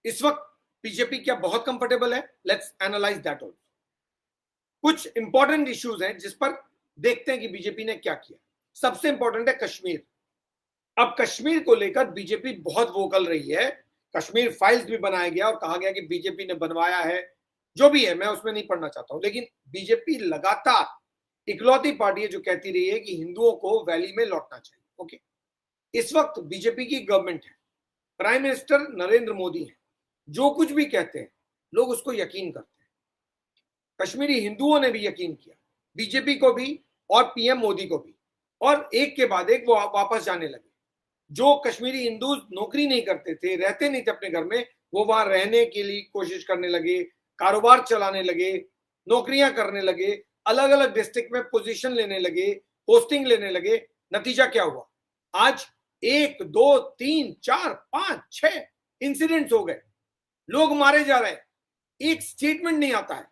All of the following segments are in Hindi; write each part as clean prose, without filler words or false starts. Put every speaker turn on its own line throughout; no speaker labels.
इस वक्त बीजेपी क्या बहुत कंफर्टेबल है? Let's analyse that also. कुछ इंपॉर्टेंट इश्यूज हैं जिस पर देखते हैं कि बीजेपी ने क्या किया। सबसे इंपॉर्टेंट है कश्मीर। अब कश्मीर को लेकर बीजेपी बहुत वोकल रही है। कश्मीर फाइल्स भी बनाया गया और कहा गया कि बीजेपी ने बनवाया है। जो भी है, मैं उसमें नहीं पढ़ना चाहता हूं, लेकिन बीजेपी लगातार इकलौती पार्टी है जो कहती रही है कि हिंदुओं को वैली में लौटना चाहिए। ओके, इस वक्त बीजेपी की गवर्नमेंट है, प्राइम मिनिस्टर नरेंद्र मोदी है, जो कुछ भी कहते हैं लोग उसको यकीन करते हैं। कश्मीरी हिंदुओं ने भी यकीन किया, बीजेपी को भी और पीएम मोदी को भी, और एक के बाद एक वो वापस जाने लगे। जो कश्मीरी हिंदू नौकरी नहीं करते थे, रहते नहीं थे अपने घर में, वो वहां रहने के लिए कोशिश करने लगे, कारोबार चलाने लगे, नौकरियां करने लगे, अलग अलग डिस्ट्रिक्ट में पोजीशन लेने लगे, पोस्टिंग लेने लगे। नतीजा क्या हुआ? आज 1 2 3 4 5 6 इंसिडेंट्स हो गए, लोग मारे जा रहे हैं। एक स्टेटमेंट नहीं आता है,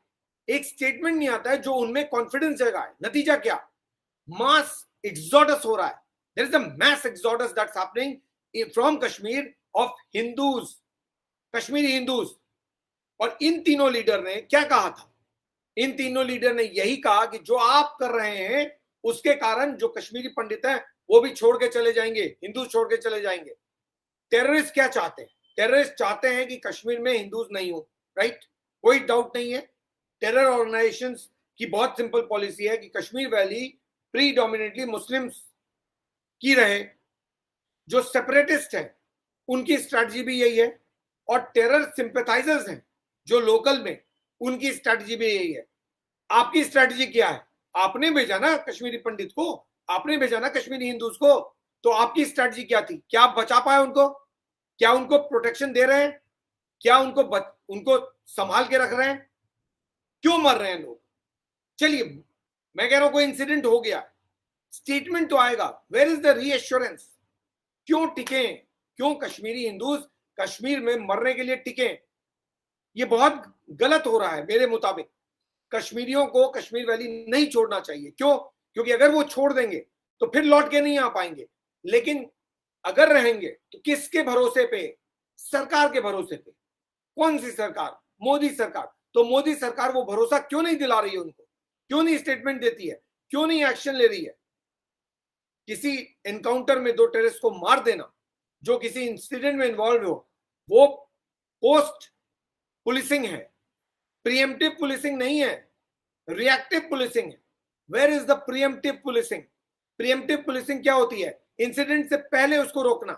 एक स्टेटमेंट नहीं आता है जो उनमें कॉन्फिडेंस जगाए। नतीजा क्या? मास एक्सोडस हो रहा है। There is a mass exodus that's happening from Kashmir of Hindus, Kashmiri Hindus. और इन तीनों लीडर ने क्या कहा था? इन तीनों लीडर ने यही कहा कि जो आप कर रहे हैं उसके कारण जो कश्मीरी पंडित हैं वो भी छोड़ के चले जाएंगे, हिंदू छोड़ के चले जाएंगे। टेररिस्ट क्या चाहते हैं? टेररिस्ट चाहते हैं कि कश्मीर में हिंदूज नहीं हो, राइट? कोई डाउट नहीं है। टेरर ऑर्गेनाइजेशंस की बहुत सिंपल पॉलिसी है कि कश्मीर वैली प्रीडोमिनेटली मुस्लिम्स की रहे। जो सेपरेटिस्ट हैं उनकी स्ट्रैटेजी भी यही है, और टेरर सिंपैथाइजर्स हैं जो लोकल में, उनकी स्ट्रैटेजी भी यही है। आपकी स्ट्रैटेजी क्या है? आपने भेजा ना कश्मीरी पंडित को, आपने भेजा ना कश्मीरी हिंदूज को, तो आपकी स्ट्रैटेजी क्या थी? क्या आप बचा पाए उनको? क्या उनको प्रोटेक्शन दे रहे हैं? क्या उनको संभाल के रख रहे हैं? क्यों मर रहे हैं लोग? चलिए, मैं कह रहा हूं कोई इंसिडेंट हो गया, स्टेटमेंट तो आएगा। Where is the reassurance? क्यों टिके? क्यों कश्मीरी हिंदूज कश्मीर में मरने के लिए टिके? ये बहुत गलत हो रहा है मेरे मुताबिक। कश्मीरियों को कश्मीर वैली नहीं छोड़ना चाहिए। क्यों? क्योंकि अगर वो छोड़ देंगे तो फिर लौट के नहीं आ पाएंगे। लेकिन अगर रहेंगे तो किसके भरोसे पे? सरकार के भरोसे पे। कौन सी सरकार? मोदी सरकार। तो मोदी सरकार वो भरोसा क्यों नहीं दिला रही है उनको? क्यों नहीं स्टेटमेंट देती है? क्यों नहीं एक्शन ले रही है? किसी एनकाउंटर में 2 टेररिस्ट को मार देना, जो किसी इंसिडेंट में इन्वॉल्व हो, वो पोस्ट पुलिसिंग है, प्रीएम्प्टिव पुलिसिंग नहीं है, रिएक्टिव पुलिसिंग है। Where is the preemptive policing? Preemptive policing क्या होती है? इंसिडेंट से पहले उसको रोकना,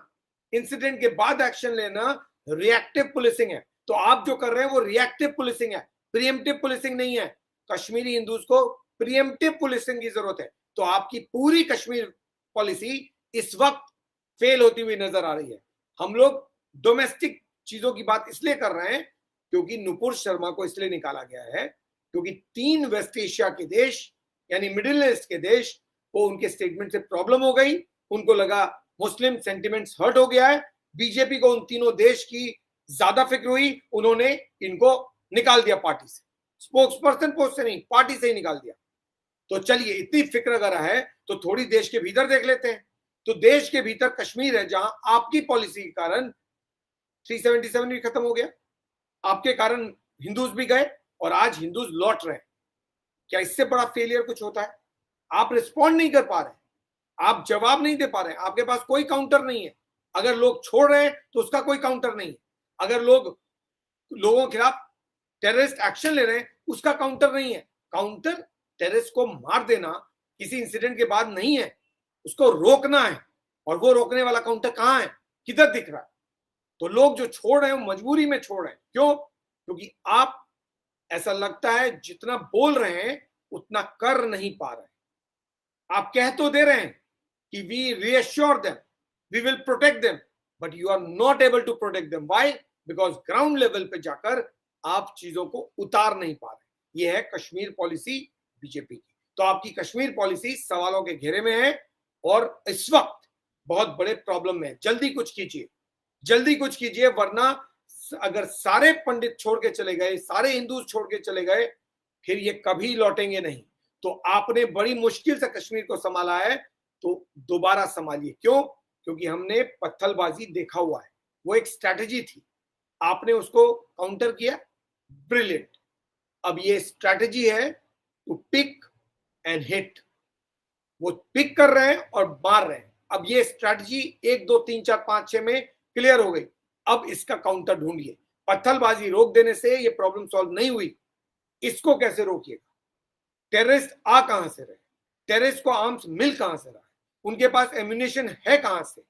इंसिडेंट के बाद एक्शन लेना रिएक्टिव पुलिसिंग है। तो आप जो कर रहे हैं वो रिएक्टिव पुलिसिंग है, प्रीएम्प्टिव पुलिसिंग नहीं है। कश्मीरी हिंदूज को प्रीएम्प्टिव पुलिसिंग की जरूरत है। तो आपकी पूरी कश्मीर पॉलिसी इस वक्त फेल होती हुई नजर आ रही है। हम लोग डोमेस्टिक चीजों की बात इसलिए कर रहे हैं क्योंकि नुपुर शर्मा को इसलिए निकाला गया है क्योंकि 3 वेस्ट एशिया के देश यानी मिडिल ईस्ट के देश को उनके स्टेटमेंट से प्रॉब्लम हो गई। उनको लगा मुस्लिम सेंटिमेंट्स हर्ट हो गया है। बीजेपी को उन तीनों देश की ज्यादा फिक्र हुई, उन्होंने इनको निकाल दिया पार्टी से, स्पोक्स पर्सन पोस्ट से नहीं, पार्टी से ही निकाल दिया। तो चलिए, इतनी फिक्र अगर है तो थोड़ी देश के भीतर देख लेते हैं। तो देश के भीतर कश्मीर है जहां आपकी पॉलिसी के कारण 377 भी खत्म हो गया, आपके कारण हिंदूज भी गए और आज हिंदूज लौट रहे हैं। क्या इससे बड़ा फेलियर कुछ होता है? आप रिस्पॉन्ड नहीं कर पा रहे, आप जवाब नहीं दे पा रहे, आपके पास कोई काउंटर नहीं है। अगर लोग छोड़ रहे हैं तो उसका कोई काउंटर नहीं है। अगर लोगों के खिलाफ टेररिस्ट एक्शन ले रहे हैं उसका काउंटर नहीं है। काउंटर टेररिस्ट को मार देना किसी इंसिडेंट के बाद नहीं है, उसको रोकना है। और वो रोकने वाला काउंटर कहां है? किधर दिख रहा है? तो लोग जो छोड़ रहे हैं वो मजबूरी में छोड़ रहे हैं। क्यों? क्योंकि आप, ऐसा लगता है, जितना बोल रहे हैं उतना कर नहीं पा रहे हैं। आप कह तो दे रहे हैं कि we reassure them, we will protect them, but you are not able to protect them. Why? Because ground level पे जाकर आप चीजों को उतार नहीं पा रहे। ये है कश्मीर पॉलिसी बीजेपी की। तो आपकी कश्मीर पॉलिसी सवालों के घेरे में है और इस वक्त बहुत बड़े प्रॉब्लम में है। जल्दी कुछ कीजिए, जल्दी कुछ कीजिए, वरना अगर सारे पंडित छोड़ के चले गए, सारे हिंदू छोड़ के चले गए, फिर ये कभी लौटेंगे नहीं। तो आपने बड़ी मुश्किल से कश्मीर को संभाला है, तो दोबारा संभालिए। क्यों? क्योंकि हमने पत्थलबाजी देखा हुआ है, वो एक स्ट्रैटेजी थी। आपने उसको काउंटर किया, ब्रिलियंट। अब ये स्ट्रैटेजी है टू पिक एंड हिट। वो पिक कर रहे हैं और मार रहे हैं। अब ये स्ट्रैटेजी 1 2 3 4 5 6 में क्लियर हो गई। अब इसका काउंटर ढूंढिए। पत्थरबाजी रोक देने से ये प्रॉब्लम सॉल्व नहीं हुई, इसको कैसे रोकिएगा? टेररिस्ट आ कहां से रहे? टेररिस्ट को आर्म्स मिल कहां से रहा है? उनके पास एम्यूनेशन है कहां से?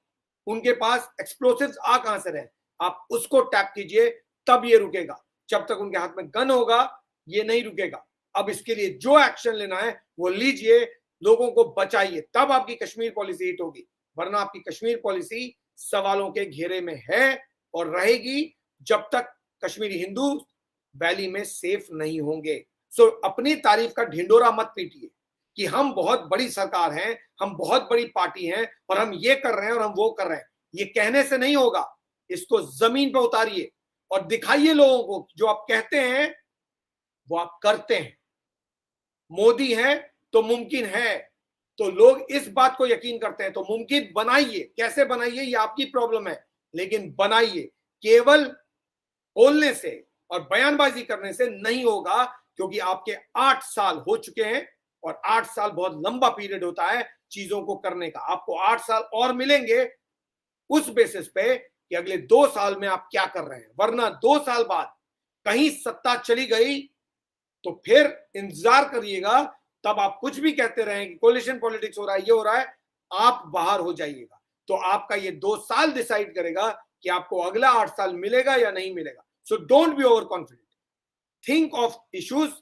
उनके पास एक्सप्लोसिव्स आ कहां से रहे? आप उसको टैप कीजिए, तब ये रुकेगा। जब तक उनके हाथ में गन होगा ये नहीं रुकेगा। अब इसके लिए जो एक्शन लेना है वो लीजिए, लोगों को बचाइए, तब आपकी कश्मीर पॉलिसी हिट होगी। वरना आपकी कश्मीर पॉलिसी सवालों के घेरे में है और रहेगी जब तक कश्मीरी हिंदू वैली में सेफ नहीं होंगे। सो अपनी तारीफ का ढिंडोरा मत पीटिए कि हम बहुत बड़ी सरकार हैं, हम बहुत बड़ी पार्टी हैं और हम ये कर रहे हैं और हम वो कर रहे हैं। ये कहने से नहीं होगा, इसको जमीन पर उतारिए और दिखाइए लोगों को जो आप कहते हैं वो आप करते हैं। मोदी है तो मुमकिन है, तो लोग इस बात को यकीन करते हैं, तो मुमकिन बनाइए। कैसे बनाइए ये आपकी प्रॉब्लम है, लेकिन बनाइए। केवल बोलने से और बयानबाजी करने से नहीं होगा, क्योंकि आपके 8 साल हो चुके हैं और 8 साल बहुत लंबा पीरियड होता है चीजों को करने का। आपको 8 साल और मिलेंगे उस बेसिस पे कि अगले 2 साल में आप क्या कर रहे हैं। वरना 2 साल बाद कहीं सत्ता चली गई तो फिर इंतजार करिएगा, तब आप कुछ भी कहते रहें कि कोलिशन पॉलिटिक्स हो रहा है, ये हो रहा है, आप बाहर हो जाइएगा। तो आपका ये 2 साल डिसाइड करेगा कि आपको अगला 8 साल मिलेगा या नहीं मिलेगा। So don't be over confident, think of issues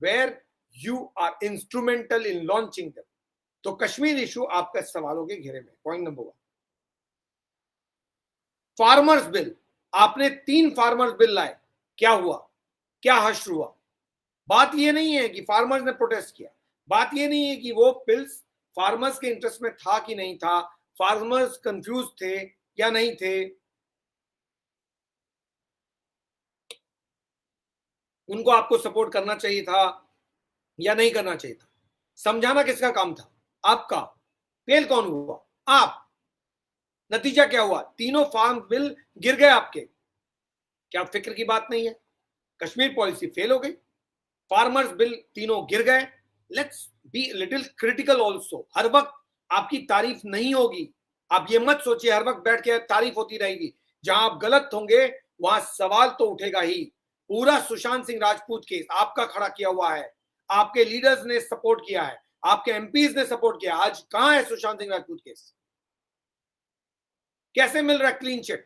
where you are instrumental in launching them. तो कश्मीर इशू आपका सवालों के घेरे में। Point number 1, farmers bill. आपने 3 फार्मर्स बिल लाए, क्या हुआ? क्या हश्र हुआ? बात ये नहीं है कि फार्मर्स ने प्रोटेस्ट किया, बात ये नहीं है कि वो बिल्स फार्मर्स के इंटरेस्ट में था कि नहीं था, फार्मर्स कंफ्यूज थे या नहीं थे, उनको आपको सपोर्ट करना चाहिए था या नहीं करना चाहिए था। समझाना किसका काम था? आपका। फेल कौन हुआ? आप। नतीजा क्या हुआ? तीनों फार्म बिल गिर गए आपके। क्या फिक्र की बात नहीं है? कश्मीर पॉलिसी फेल हो गई, फार्मर्स बिल तीनों गिर गए। Let's be little critical also. हर वक्त आपकी तारीफ नहीं होगी। आप ये मत सोचिए हर वक्त बैठ के तारीफ होती रहेगी। जहां आप गलत होंगे वहां सवाल तो उठेगा ही। पूरा सुशांत सिंह राजपूत केस आपका खड़ा किया हुआ है, आपके लीडर्स ने सपोर्ट किया है, आपके एमपीज ने सपोर्ट किया। आज कहां है सुशांत सिंह राजपूत केस? कैसे मिल रहा है क्लीन चिट?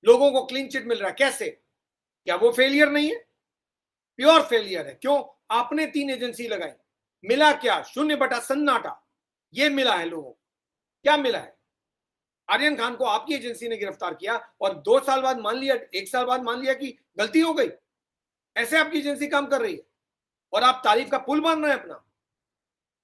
लोगों को क्लीन चिट मिल रहा है कैसे? क्या वो फेलियर नहीं है? प्योर फेलियर है। क्यों? आपने 3 एजेंसी लगाई, मिला क्या? 0/सन्नाटा। ये मिला है लोगों को। क्या मिला है? आर्यन खान को आपकी एजेंसी ने गिरफ्तार किया और 2 साल बाद मान लिया, 1 साल बाद मान लिया कि गलती हो गई। ऐसे आपकी एजेंसी काम कर रही है और आप तारीफ का पुल बांध रहे हैं अपना।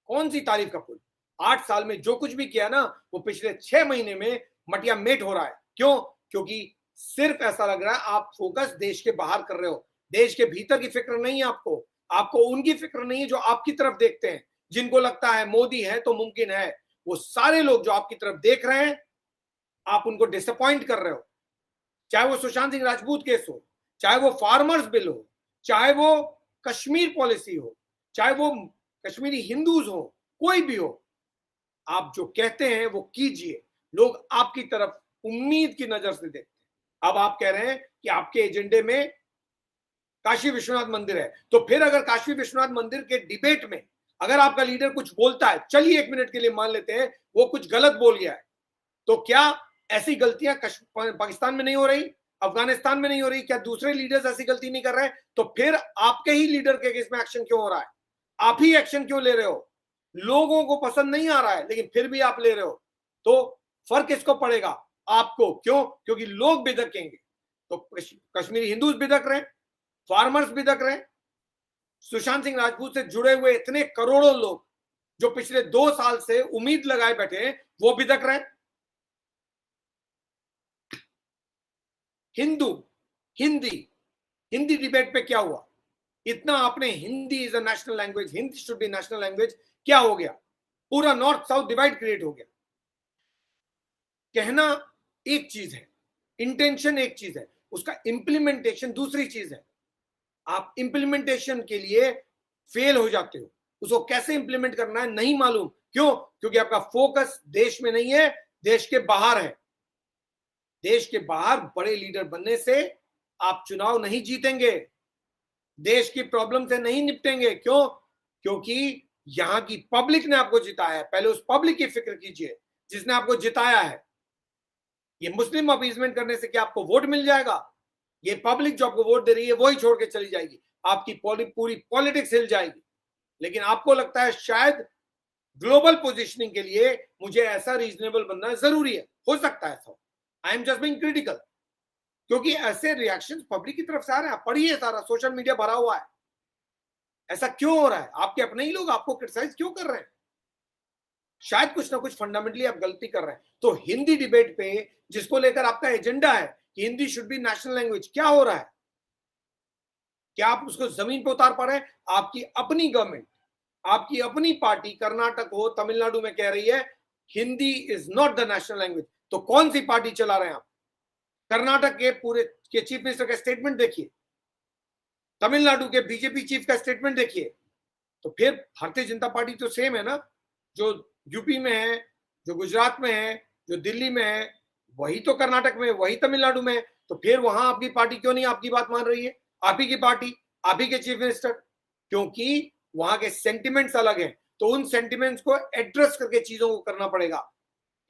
कौन सी तारीफ का पुल? 8 साल में जो कुछ भी किया ना, वो पिछले 6 महीने में मटिया मेट हो रहा है। क्यों? क्योंकि सिर्फ ऐसा लग रहा है आप फोकस देश के बाहर कर रहे हो, देश के भीतर की फिक्र नहीं है आपको। आपको उनकी फिक्र नहीं है जो आपकी तरफ देखते हैं, जिनको लगता है मोदी है तो मुमकिन है। वो सारे लोग जो आपकी तरफ देख रहे हैं, आप उनको डिसअपॉइंट कर रहे हो। चाहे वो सुशांत सिंह राजपूत केस हो, चाहे वो फार्मर्स बिल हो, चाहे वो कश्मीर पॉलिसी हो, चाहे वो कश्मीरी हिंदूज हो, कोई भी हो, आप जो कहते हैं वो कीजिए। लोग आपकी तरफ उम्मीद की नजर से देखते हैं। अब आप कह रहे हैं कि आपके एजेंडे में काशी विश्वनाथ मंदिर है, तो फिर अगर काशी विश्वनाथ मंदिर के डिबेट में अगर आपका लीडर कुछ बोलता है, चलिए 1 मिनट के लिए मान लेते हैं वो कुछ गलत बोल गया है, तो क्या ऐसी गलतियां पाकिस्तान में नहीं हो रही, अफगानिस्तान में नहीं हो रही? क्या दूसरे लीडर्स ऐसी गलती नहीं कर रहे? तो फिर आपके ही लीडर के केस में एक्शन क्यों हो रहा है? आप ही एक्शन क्यों ले रहे हो? लोगों को पसंद नहीं आ रहा है लेकिन फिर भी आप ले रहे हो, तो फर्क किसको पड़ेगा? आपको। क्यों? क्योंकि लोग बिदकेंगे। तो कश्मीरी हिंदूज बिदक रहे हैं, फार्मर्स बिदक रहे हैं, सुशांत सिंह राजपूत से जुड़े हुए इतने करोड़ों लोग जो पिछले 2 साल से उम्मीद लगाए बैठे हैं वो बिदक रहे हैं। हिंदी डिबेट पे क्या हुआ? इतना आपने Hindi is a national language, Hindi should be national language, क्या हो गया? पूरा नॉर्थ साउथ डिवाइड क्रिएट हो गया। कहना एक चीज है, इंटेंशन एक चीज है, उसका इंप्लीमेंटेशन दूसरी चीज है। आप इंप्लीमेंटेशन के लिए फेल हो जाते हो, उसको कैसे इंप्लीमेंट करना है नहीं मालूम। क्यों? क्योंकि आपका फोकस देश में नहीं है, देश के बाहर है। देश के बाहर बड़े लीडर बनने से आप चुनाव नहीं जीतेंगे, देश की प्रॉब्लम से नहीं निपटेंगे। क्यों? क्योंकि यहां की पब्लिक ने आपको जिताया है। पहले उस पब्लिक की फिक्र कीजिए जिसने आपको जिताया है। ये मुस्लिम अपीजमेंट करने से क्या आपको वोट मिल जाएगा? ये पब्लिक जो आपको वोट दे रही है वही छोड़ के चली जाएगी, आपकी पूरी पॉलिटिक्स हिल जाएगी। लेकिन आपको लगता है शायद ग्लोबल पोजीशनिंग के लिए मुझे ऐसा रीजनेबल बनना जरूरी है। हो सकता है ऐसा, I am just being critical, क्योंकि ऐसे रिएक्शंस पब्लिक की तरफ से आ रहे हैं। पढ़िए, सारा सोशल मीडिया भरा हुआ है। ऐसा क्यों हो रहा है? आपके अपने ही लोग आपको क्रिटिसाइज क्यों कर रहे हैं? शायद कुछ ना कुछ फंडामेंटली आप गलती कर रहे हैं। तो हिंदी डिबेट पे जिसको लेकर आपका एजेंडा है कि Hindi should be national language, क्या हो रहा है? क्या आप उसको जमीन पर उतार पा रहे हैं? आपकी अपनी गवर्नमेंट, आपकी अपनी पार्टी कर्नाटक हो, तमिलनाडु में कह रही है Hindi is not the national language. तो कौन सी पार्टी चला रहे हैं आप? कर्नाटक के पूरे के चीफ मिनिस्टर का स्टेटमेंट देखिए, तमिलनाडु के बीजेपी चीफ का स्टेटमेंट देखिए। तो फिर भारतीय जनता पार्टी तो सेम है ना, जो यूपी में है, जो गुजरात में है, जो दिल्ली में है, वही तो कर्नाटक में, वही तमिलनाडु में है। तो फिर वहां आपकी पार्टी क्यों नहीं आपकी बात मान रही है? आप ही की पार्टी, आप ही के चीफ मिनिस्टर। क्योंकि वहां के सेंटिमेंट्स अलग हैं। तो उन सेंटिमेंट्स को एड्रेस करके चीजों को करना पड़ेगा।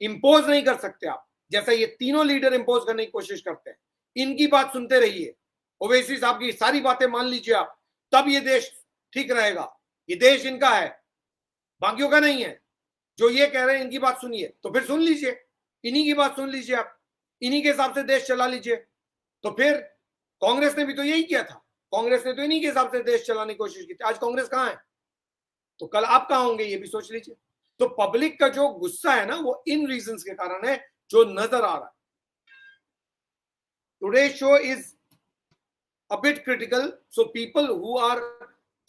इंपोज नहीं कर सकते आप, जैसा ये तीनों लीडर इंपोज करने की कोशिश करते हैं। इनकी बात सुनते रहिए, ओवैसी साहब की सारी बातें मान लीजिए आप, तब ये देश ठीक रहेगा। ये देश इनका है, बाकियों का नहीं है। जो ये कह रहे हैं इनकी बात सुनिए, तो फिर सुन लीजिए, इन्हीं की बात सुन लीजिए आप, इन्हीं के हिसाब से देश चला लीजिए। तो फिर कांग्रेस ने भी तो यही किया था, कांग्रेस ने तो इन्हीं के हिसाब से देश चलाने की कोशिश की थी। आज कांग्रेस कहां है? तो कल आप कहां होंगे, ये भी सोच लीजिए। तो पब्लिक का जो गुस्सा है ना, वो इन रीजंस के कारण है जो नजर आ रहा है। Today's show is a bit critical, so people who are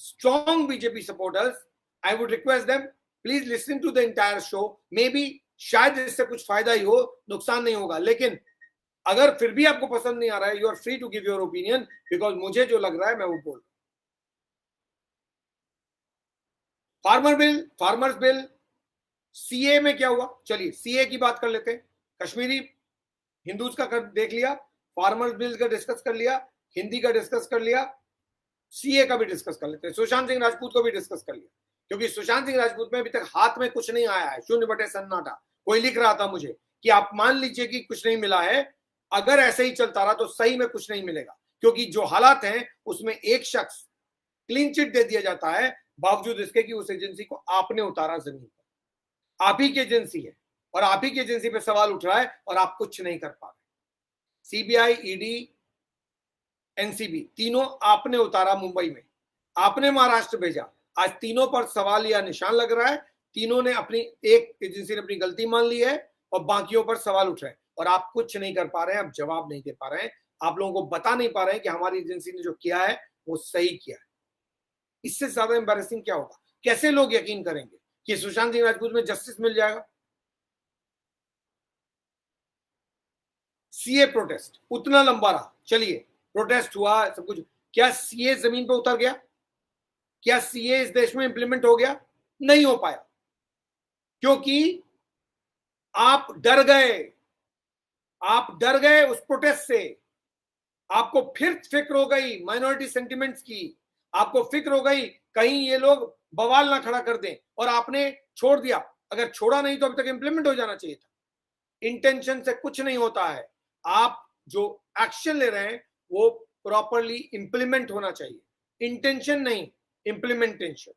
strong BJP supporters, I would request them, please listen to the entire show. Maybe शायद इससे कुछ फायदा ही हो, नुकसान नहीं होगा। लेकिन अगर फिर भी आपको पसंद नहीं आ रहा है, you are free to give your opinion, because मुझे जो लग रहा है मैं वो बोल। फार्मर्स बिल, सीए में क्या हुआ? चलिए सीए की बात कर लेते हैं। कश्मीरी हिंदूज का देख लिया, फार्मर्स बिल का डिस्कस कर लिया, हिंदी का डिस्कस कर लिया, सीए का भी डिस्कस कर लेते हैं। सुशांत सिंह राजपूत को भी डिस्कस कर लिया, क्योंकि सुशांत सिंह राजपूत में अभी तक हाथ में कुछ नहीं आया है, शून्य बटे सन्नाटा। कोई लिख रहा था मुझे कि आप मान लीजिए कि कुछ नहीं मिला है, अगर ऐसे ही चलता रहा तो सही में कुछ नहीं मिलेगा। क्योंकि जो हालात हैं उसमें एक शख्स क्लीन चिट दे दिया जाता है, बावजूद इसके कि उस एजेंसी को आपने उतारा जमीन पर। आप ही की एजेंसी है और आप ही की एजेंसी पे सवाल उठ रहा है और आप कुछ नहीं कर पा रहे। सीबीआई, ईडी, एनसीबी तीनों आपने उतारा मुंबई में, आपने महाराष्ट्र भेजा। आज तीनों पर सवाल या निशान लग रहा है। तीनों ने अपनी, एक एजेंसी ने अपनी गलती मान ली है और बाकियों पर सवाल उठ रहे हैं और आप कुछ नहीं कर पा रहे हैं, आप जवाब नहीं दे पा रहे हैं, आप लोगों को बता नहीं पा रहे हैं कि हमारी एजेंसी ने जो किया है वो सही किया है। इससे ज्यादा एम्बैरेसिंग क्या होगा? कैसे लोग यकीन करेंगे कि सुशांत सिंह राजपूत में जस्टिस मिल जाएगा? सीए प्रोटेस्ट उतना लंबा रहा, चलिए प्रोटेस्ट हुआ, सब कुछ, क्या सीए जमीन पर उतर गया? क्या सीए इस देश में इंप्लीमेंट हो गया? नहीं हो पाया, क्योंकि आप डर गए, आप डर गए उस प्रोटेस्ट से। आपको फिर फिक्र हो गई माइनॉरिटी सेंटिमेंट्स की, आपको फिक्र हो गई कहीं ये लोग बवाल ना खड़ा कर दें, और आपने छोड़ दिया। अगर छोड़ा नहीं तो अभी तक इंप्लीमेंट हो जाना चाहिए था। इंटेंशन से कुछ नहीं होता है, आप जो एक्शन ले रहे हैं वो प्रॉपरली इंप्लीमेंट होना चाहिए। इंटेंशन नहीं, इम्प्लीमेंटेशन।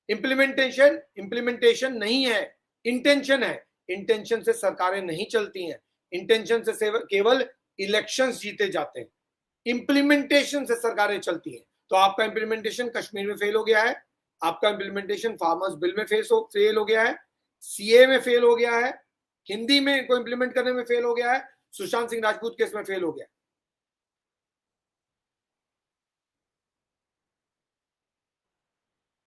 इंप्लीमेंटेशन नहीं है, इंटेंशन है। इंटेंशन से सरकारें नहीं चलती हैं, इंटेंशन से केवल इलेक्शंस जीते जाते हैं, इंप्लीमेंटेशन से सरकारें चलती हैं। तो आपका इंप्लीमेंटेशन कश्मीर में फेल हो गया है, आपका इंप्लीमेंटेशन फार्मर्स बिल में फेल हो गया है, सीए में फेल हो गया है, हिंदी में को इंप्लीमेंट करने में फेल हो गया है, सुशांत सिंह राजपूत केस में फेल हो गया है।